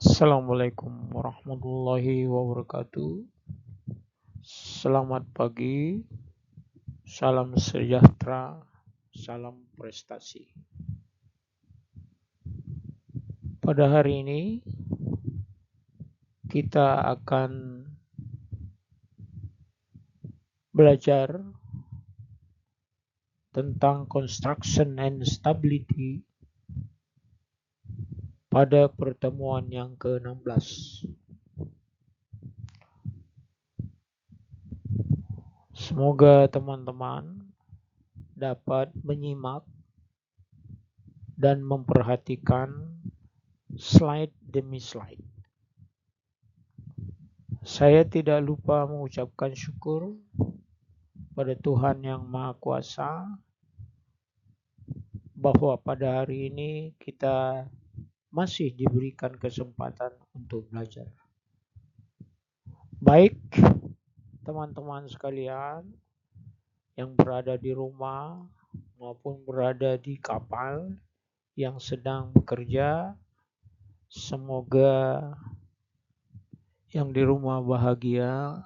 Assalamualaikum warahmatullahi wabarakatuh. Selamat pagi, salam sejahtera, salam prestasi. Pada hari ini kita akan belajar tentang construction and stability pada pertemuan yang ke-16. Semoga teman-teman dapat menyimak dan memperhatikan slide demi slide. Saya tidak lupa mengucapkan syukur pada Tuhan Yang Maha Kuasa bahwa pada hari ini kita masih diberikan kesempatan untuk belajar. Baik teman-teman sekalian yang berada di rumah maupun berada di kapal yang sedang bekerja, semoga yang di rumah bahagia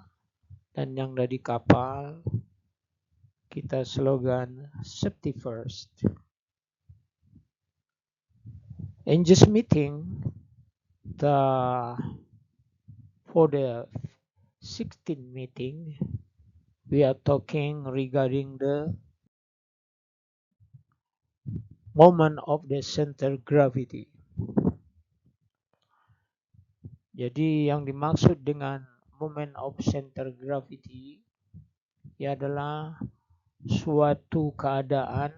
dan yang ada di kapal kita slogan safety first. In this meeting, for the 16th meeting, we are talking regarding the moment of the center gravity. Jadi yang dimaksud dengan moment of center gravity adalah suatu keadaan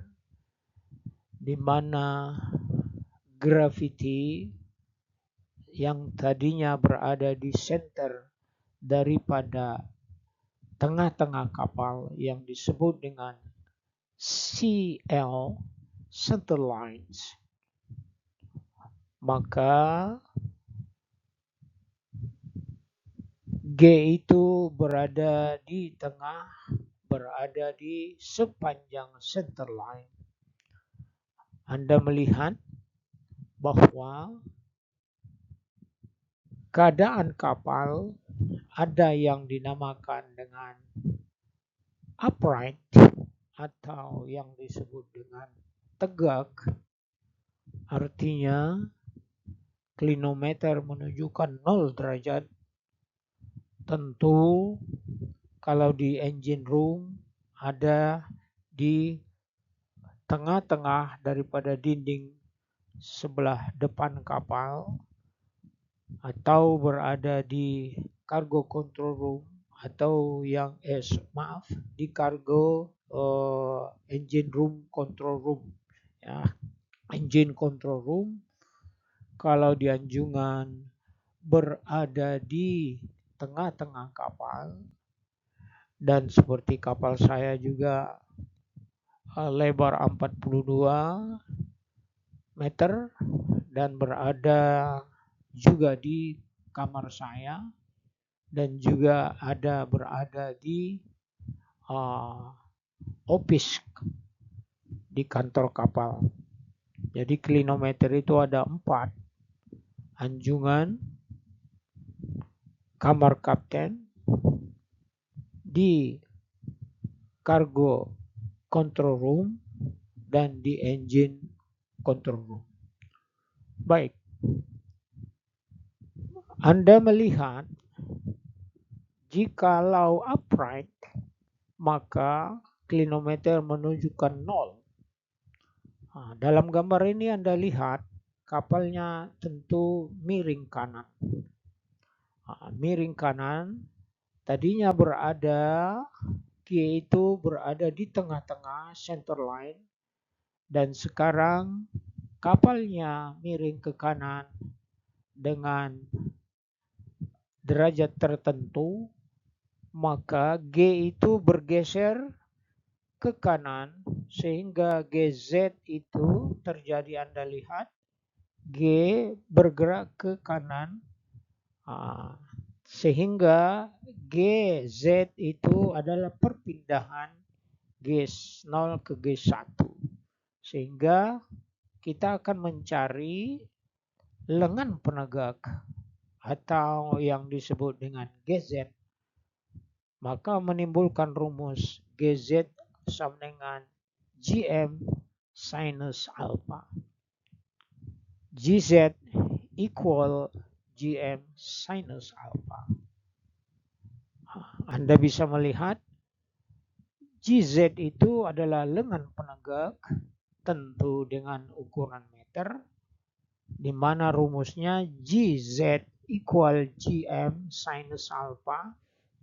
di mana gravity yang tadinya berada di center daripada tengah-tengah kapal yang disebut dengan CL, center lines, maka G itu berada di tengah, berada di sepanjang center line. Anda melihat bahwa keadaan kapal ada yang dinamakan dengan upright atau yang disebut dengan tegak. Artinya klinometer menunjukkan 0 derajat. Tentu kalau di engine room ada di tengah-tengah daripada dinding sebelah depan kapal atau berada di cargo control room atau yang di cargo engine room control room ya. Engine control room kalau di anjungan berada di tengah-tengah kapal, dan seperti kapal saya juga lebar 42 meter dan berada juga di kamar saya dan juga ada berada di office di kantor kapal. Jadi klinometer itu ada 4: anjungan, kamar kapten, di cargo control room, dan di engine control room. Baik, Anda melihat jikalau upright maka klinometer menunjukkan 0. Nah, dalam gambar ini Anda lihat kapalnya tentu miring kanan. Miring kanan, tadinya berada G itu berada di tengah-tengah center line, dan sekarang kapalnya miring ke kanan dengan derajat tertentu, maka G itu bergeser ke kanan sehingga GZ itu terjadi, Anda lihat G bergerak ke kanan sehingga GZ itu adalah perpindahan G0 ke G1, sehingga kita akan mencari lengan penegak atau yang disebut dengan GZ, maka menimbulkan rumus GZ sama dengan GM sinus alpha. GZ equal GM sinus alpha. Anda bisa melihat GZ itu adalah lengan penegak tentu dengan ukuran meter, di mana rumusnya GZ equal GM sinus alpha.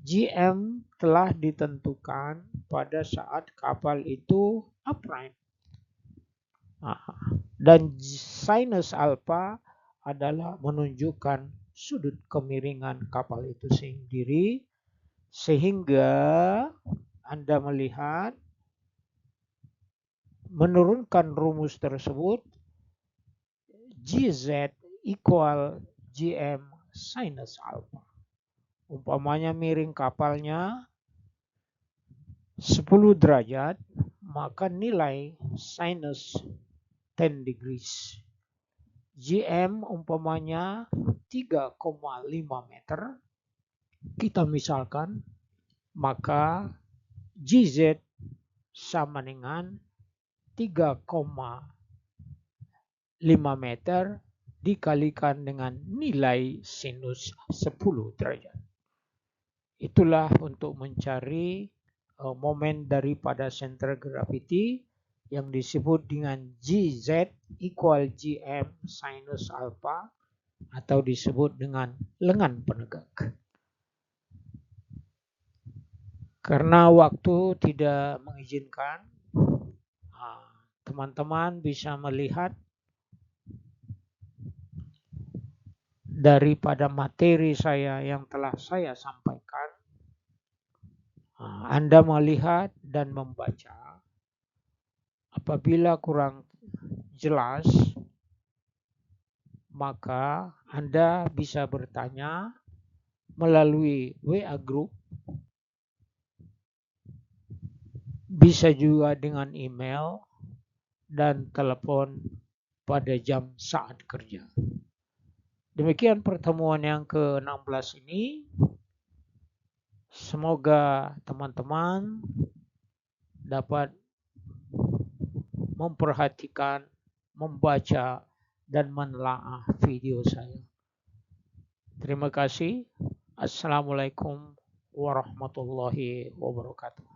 GM telah ditentukan pada saat kapal itu upright. Dan sinus alpha adalah menunjukkan sudut kemiringan kapal itu sendiri, sehingga Anda melihat menurunkan rumus tersebut GZ equal GM sinus alpha. Umpamanya miring kapalnya 10 derajat, maka nilai sinus 10 degrees. GM umpamanya 3,5 meter, kita misalkan, maka GZ sama dengan 3,5 meter dikalikan dengan nilai sinus 10 derajat. Itulah untuk mencari momen daripada center gravity yang disebut dengan GZ equal GM sinus alpha atau disebut dengan lengan penegak. Karena waktu tidak mengizinkan, teman-teman bisa melihat daripada materi saya yang telah saya sampaikan. Anda melihat dan membaca. Apabila kurang jelas, maka Anda bisa bertanya melalui WA Group, bisa juga dengan email dan telepon pada jam saat kerja. Demikian pertemuan yang ke-16 ini. Semoga teman-teman dapat memperhatikan, membaca, dan menelaah video saya. Terima kasih. Assalamualaikum warahmatullahi wabarakatuh.